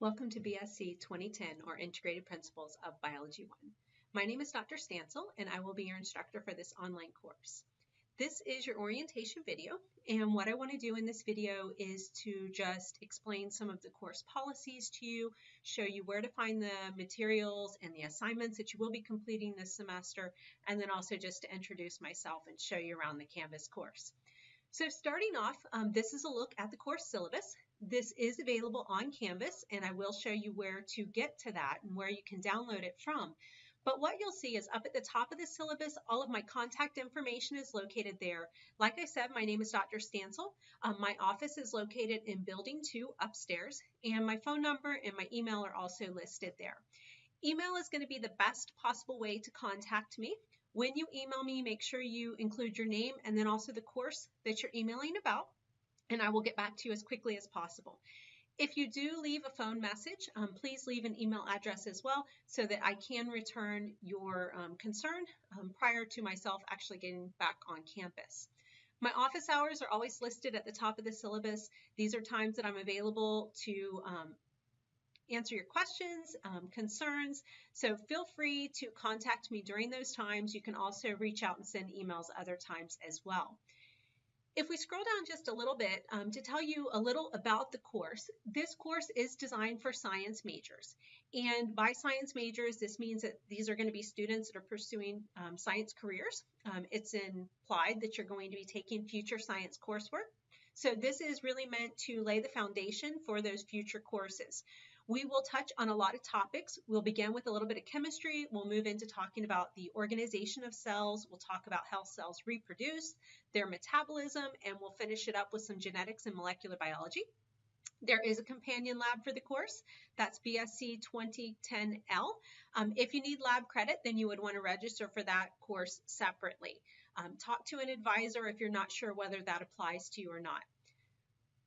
Welcome to BSC 2010 or Integrated Principles of Biology 1. My name is Dr. Stansel and I will be your instructor for this online course. This is your orientation video, and what I want to do in this video is to just explain some of the course policies to you, show you where to find the materials and the assignments that you will be completing this semester, and then also just to introduce myself and show you around the Canvas course. So starting off, this is a look at the course syllabus. This is available on Canvas, and I will show you where to get to that and where you can download it from. But what you'll see is up at the top of the syllabus, all of my contact information is located there. Like I said, my name is Dr. Stansel. My office is located in Building 2 upstairs, and my phone number and my email are also listed there. Email is going to be the best possible way to contact me. When you email me, make sure you include your name and then also the course that you're emailing about, and I will get back to you as quickly as possible. If you do leave a phone message, please leave an email address as well so that I can return your concern prior to myself actually getting back on campus. My office hours are always listed at the top of the syllabus. These are times that I'm available to answer your questions, concerns. So feel free to contact me during those times. You can also reach out and send emails other times as well. If we scroll down just a little bit to tell you a little about the course, this course is designed for science majors. And by science majors, this means that these are going to be students that are pursuing science careers. It's implied that you're going to be taking future science coursework. So this is really meant to lay the foundation for those future courses. We will touch on a lot of topics. We'll begin with a little bit of chemistry. We'll move into talking about the organization of cells. We'll talk about how cells reproduce, their metabolism, and we'll finish it up with some genetics and molecular biology. There is a companion lab for the course. That's BSC2010L. If you need lab credit, then you would want to register for that course separately. Talk to an advisor if you're not sure whether that applies to you or not.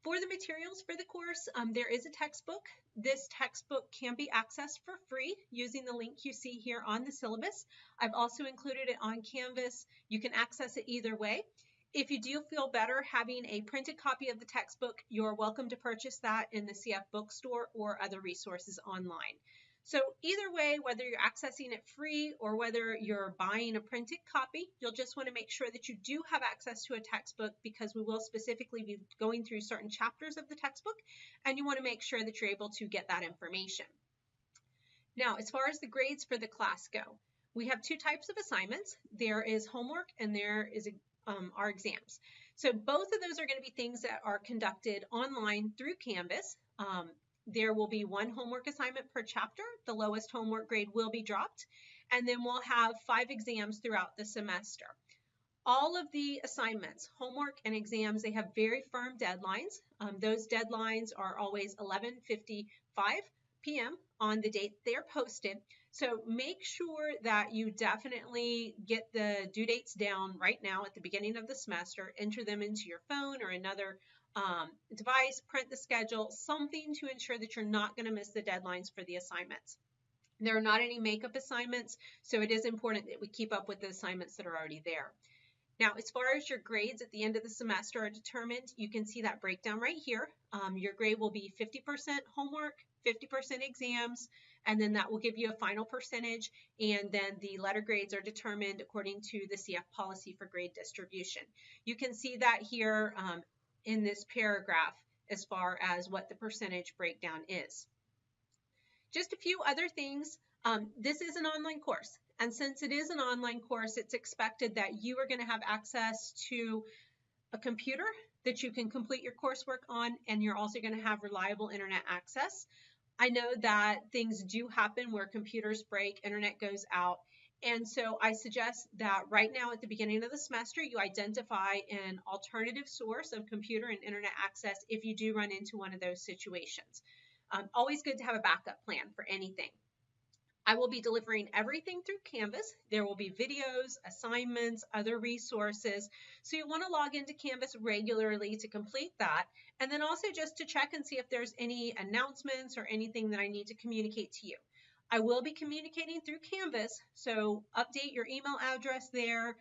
For the materials for the course, there is a textbook. This textbook can be accessed for free using the link you see here on the syllabus. I've also included it on Canvas. You can access it either way. If you do feel better having a printed copy of the textbook, you're welcome to purchase that in the CF bookstore or other resources online. So either way, whether you're accessing it free or whether you're buying a printed copy, you'll just want to make sure that you do have access to a textbook because we will specifically be going through certain chapters of the textbook, and you want to make sure that you're able to get that information. Now, as far as the grades for the class go, we have two types of assignments. There is homework and there is our exams. So both of those are going to be things that are conducted online through Canvas. There will be one homework assignment per chapter. The lowest homework grade will be dropped. And then we'll have 5 exams throughout the semester. All of the assignments, homework and exams, they have very firm deadlines. Those deadlines are always 11:55 p.m. on the date they're posted. So make sure that you definitely get the due dates down right now at the beginning of the semester, enter them into your phone or another device, print the schedule, something to ensure that you're not going to miss the deadlines for the assignments. There are not any makeup assignments, so it is important that we keep up with the assignments that are already there. Now, as far as your grades at the end of the semester are determined, you can see that breakdown right here. Your grade will be 50% homework, 50% exams, and then that will give you a final percentage, and then the letter grades are determined according to the CF policy for grade distribution. You can see that here in this paragraph as far as what the percentage breakdown is. Just a few other things. This is an online course, and since it is an online course, it's expected that you are going to have access to a computer that you can complete your coursework on, and you're also going to have reliable internet access. I know that things do happen where computers break, internet goes out, and so I suggest that right now at the beginning of the semester, you identify an alternative source of computer and internet access if you do run into one of those situations. Always good to have a backup plan for anything. I will be delivering everything through Canvas. There will be videos, assignments, other resources. So you want to log into Canvas regularly to complete that. And then also just to check and see if there's any announcements or anything that I need to communicate to you. I will be communicating through Canvas, so update your email address there,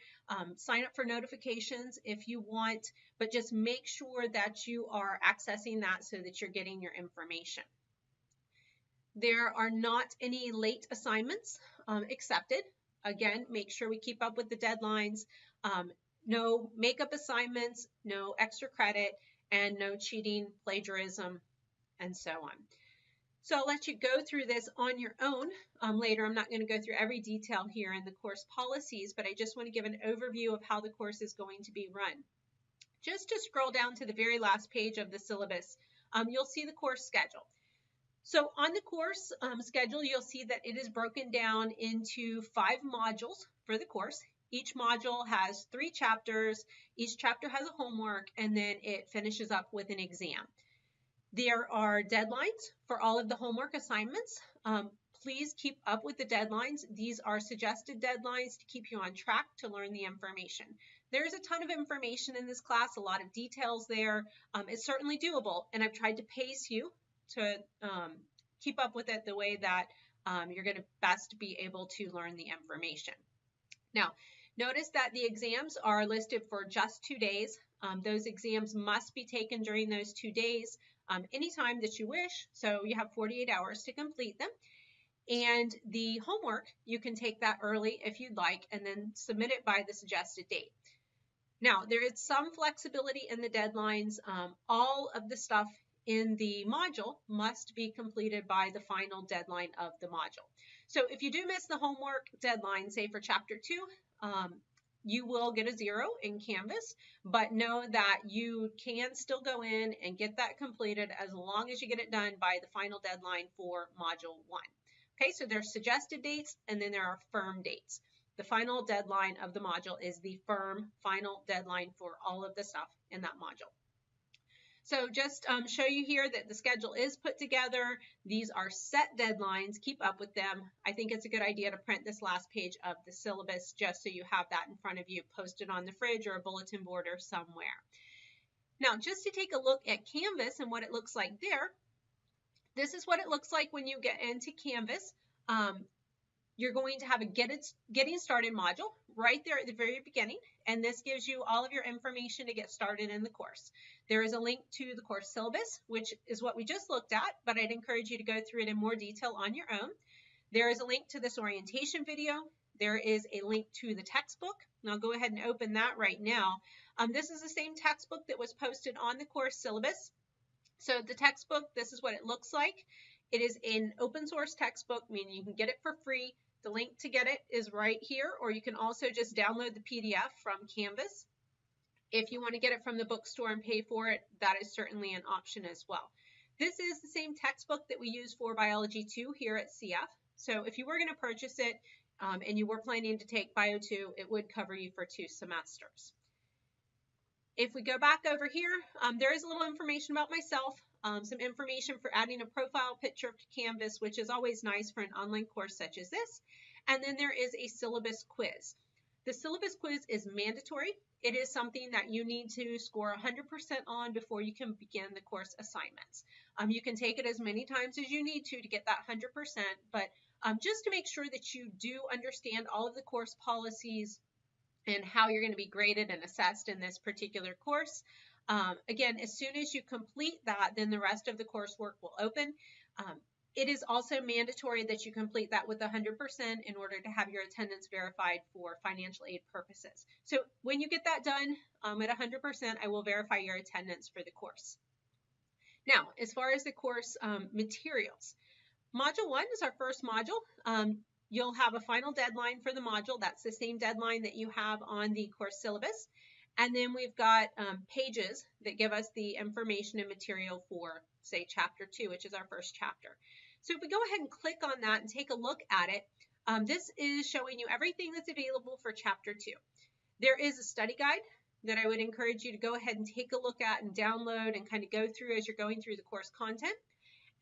sign up for notifications if you want, but just make sure that you are accessing that so that you're getting your information. There are not any late assignments accepted. Again, make sure we keep up with the deadlines. No makeup assignments, no extra credit, and no cheating, plagiarism, and so on. So I'll let you go through this on your own later. I'm not going to go through every detail here in the course policies, but I just want to give an overview of how the course is going to be run. Just to scroll down to the very last page of the syllabus, you'll see the course schedule. So on the course schedule, you'll see that it is broken down into 5 modules for the course. Each module has 3 chapters. Each chapter has a homework, and then it finishes up with an exam. There are deadlines for all of the homework assignments. Please keep up with the deadlines. These are suggested deadlines to keep you on track to learn the information. There's a ton of information in this class, a lot of details there. It's certainly doable, and I've tried to pace you to keep up with it the way that you're going to best be able to learn the information. Now, notice that the exams are listed for just 2 days. Those exams must be taken during those 2 days, anytime that you wish. So you have 48 hours to complete them. And the homework, you can take that early if you'd like, and then submit it by the suggested date. Now, there is some flexibility in the deadlines. All of the stuff in the module must be completed by the final deadline of the module. So if you do miss the homework deadline, say for chapter 2, you will get a 0 in Canvas, but know that you can still go in and get that completed as long as you get it done by the final deadline for module 1. Okay, so there's suggested dates and then there are firm dates. The final deadline of the module is the firm final deadline for all of the stuff in that module. So just show you here that the schedule is put together. These are set deadlines. Keep up with them. I think it's a good idea to print this last page of the syllabus just so you have that in front of you, posted on the fridge or a bulletin board or somewhere. Now, just to take a look at Canvas and what it looks like there, this is what it looks like when you get into Canvas. You're going to have a getting started module right there at the very beginning, and this gives you all of your information to get started in the course. There is a link to the course syllabus, which is what we just looked at, but I'd encourage you to go through it in more detail on your own. There is a link to this orientation video. There is a link to the textbook, and I'll go ahead and open that right now. This is the same textbook that was posted on the course syllabus. So the textbook, this is what it looks like. It is an open source textbook, meaning you can get it for free. The link to get it is right here, or you can also just download the PDF from Canvas. If you want to get it from the bookstore and pay for it, that is certainly an option as well. This is the same textbook that we use for Biology 2 here at CF. So if you were going to purchase it and you were planning to take Bio 2, it would cover you for 2 semesters. If we go back over here, there is a little information about myself, some information for adding a profile picture to Canvas, which is always nice for an online course such as this. And then there is a syllabus quiz. The syllabus quiz is mandatory. It is something that you need to score 100% on before you can begin the course assignments. You can take it as many times as you need to get that 100%, but just to make sure that you do understand all of the course policies and how you're going to be graded and assessed in this particular course. Again, as soon as you complete that, then the rest of the coursework will open. It is also mandatory that you complete that with 100% in order to have your attendance verified for financial aid purposes. So when you get that done at 100%, I will verify your attendance for the course. Now, as far as the course materials, Module 1 is our first module. You'll have a final deadline for the module. That's the same deadline that you have on the course syllabus. And then we've got pages that give us the information and material for, say, Chapter 2, which is our first chapter. So if we go ahead and click on that and take a look at it, this is showing you everything that's available for Chapter 2. There is a study guide that I would encourage you to go ahead and take a look at and download and kind of go through as you're going through the course content.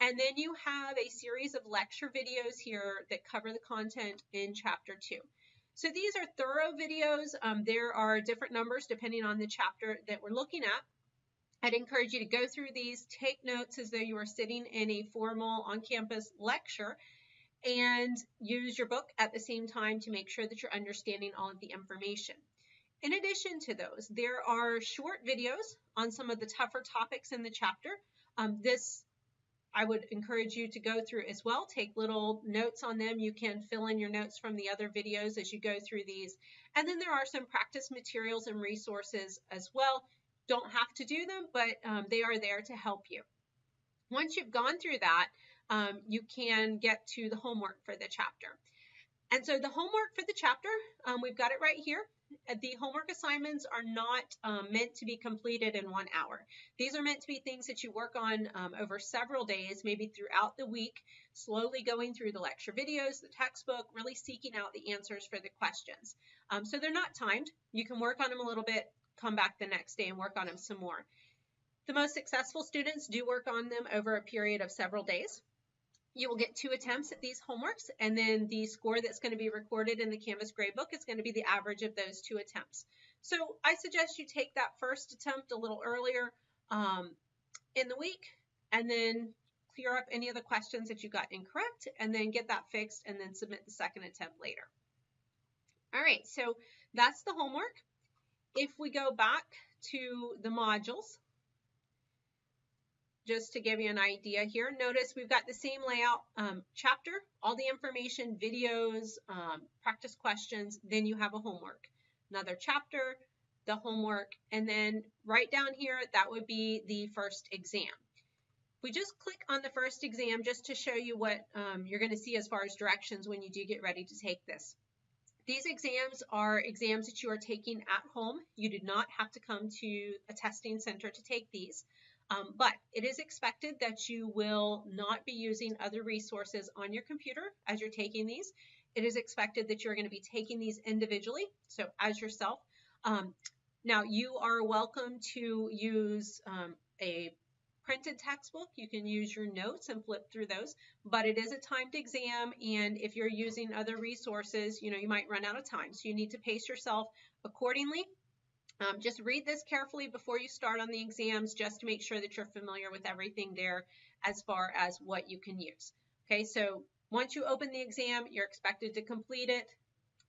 And then you have a series of lecture videos here that cover the content in Chapter 2. So these are thorough videos. There are different numbers depending on the chapter that we're looking at. I'd encourage you to go through these, take notes as though you are sitting in a formal on-campus lecture, and use your book at the same time to make sure that you're understanding all of the information. In addition to those, there are short videos on some of the tougher topics in the chapter. This I would encourage you to go through as well. Take little notes on them. You can fill in your notes from the other videos as you go through these. And then there are some practice materials and resources as well. Don't have to do them, but they are there to help you. Once you've gone through that, you can get to the homework for the chapter. And so the homework for the chapter, we've got it right here. The homework assignments are not meant to be completed in 1 hour. These are meant to be things that you work on over several days, maybe throughout the week, slowly going through the lecture videos, the textbook, really seeking out the answers for the questions. So they're not timed. You can work on them a little bit, come back the next day and work on them some more. The most successful students do work on them over a period of several days. You will get 2 attempts at these homeworks, and then the score that's going to be recorded in the Canvas gradebook is going to be the average of those 2 attempts. So I suggest you take that first attempt a little earlier in the week, and then clear up any of the questions that you got incorrect, and then get that fixed, and then submit the second attempt later. All right, so that's the homework. If we go back to the modules, just to give you an idea here, notice we've got the same layout, chapter, all the information, videos, practice questions, then you have a homework. Another chapter, the homework, and then right down here, that would be the first exam. We just click on the first exam just to show you what you're going to see as far as directions when you do get ready to take this. These exams are exams that you are taking at home. You do not have to come to a testing center to take these. But it is expected that you will not be using other resources on your computer as you're taking these. It is expected that you're going to be taking these individually, so as yourself. Now, you are welcome to use a printed textbook. You can use your notes and flip through those, but it is a timed exam, and if you're using other resources, you might run out of time, so you need to pace yourself accordingly. Just read this carefully before you start on the exams, just to make sure that you're familiar with everything there as far as what you can use. Okay, so once you open the exam, you're expected to complete it.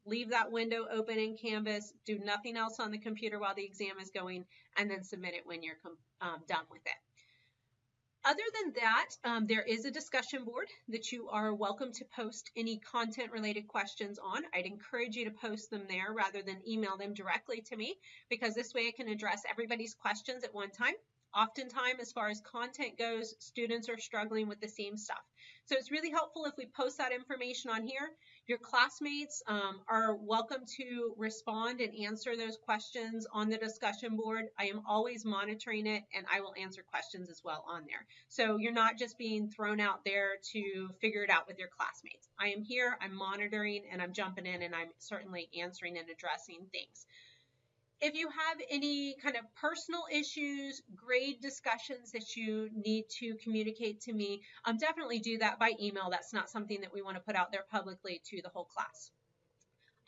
Leave that window open in Canvas, do nothing else on the computer while the exam is going, and then submit it when you're done with it. Other than that, there is a discussion board that you are welcome to post any content-related questions on. I'd encourage you to post them there rather than email them directly to me, because this way I can address everybody's questions at one time. Oftentimes, as far as content goes, students are struggling with the same stuff. So it's really helpful if we post that information on here. Your classmates are welcome to respond and answer those questions on the discussion board. I am always monitoring it, and I will answer questions as well on there. So you're not just being thrown out there to figure it out with your classmates. I am here, I'm monitoring, and I'm jumping in, and I'm certainly answering and addressing things. If you have any kind of personal issues, grade discussions that you need to communicate to me, definitely do that by email. That's not something that we want to put out there publicly to the whole class.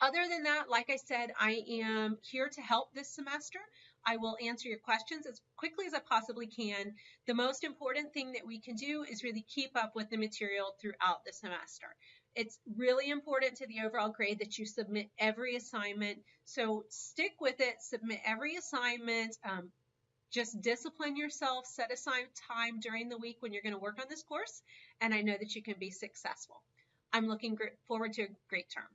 Other than that, like I said, I am here to help this semester. I will answer your questions as quickly as I possibly can. The most important thing that we can do is really keep up with the material throughout the semester. It's really important to the overall grade that you submit every assignment. So stick with it, submit every assignment. Just discipline yourself, set aside time during the week when you're going to work on this course, and I know that you can be successful. I'm looking forward to a great term.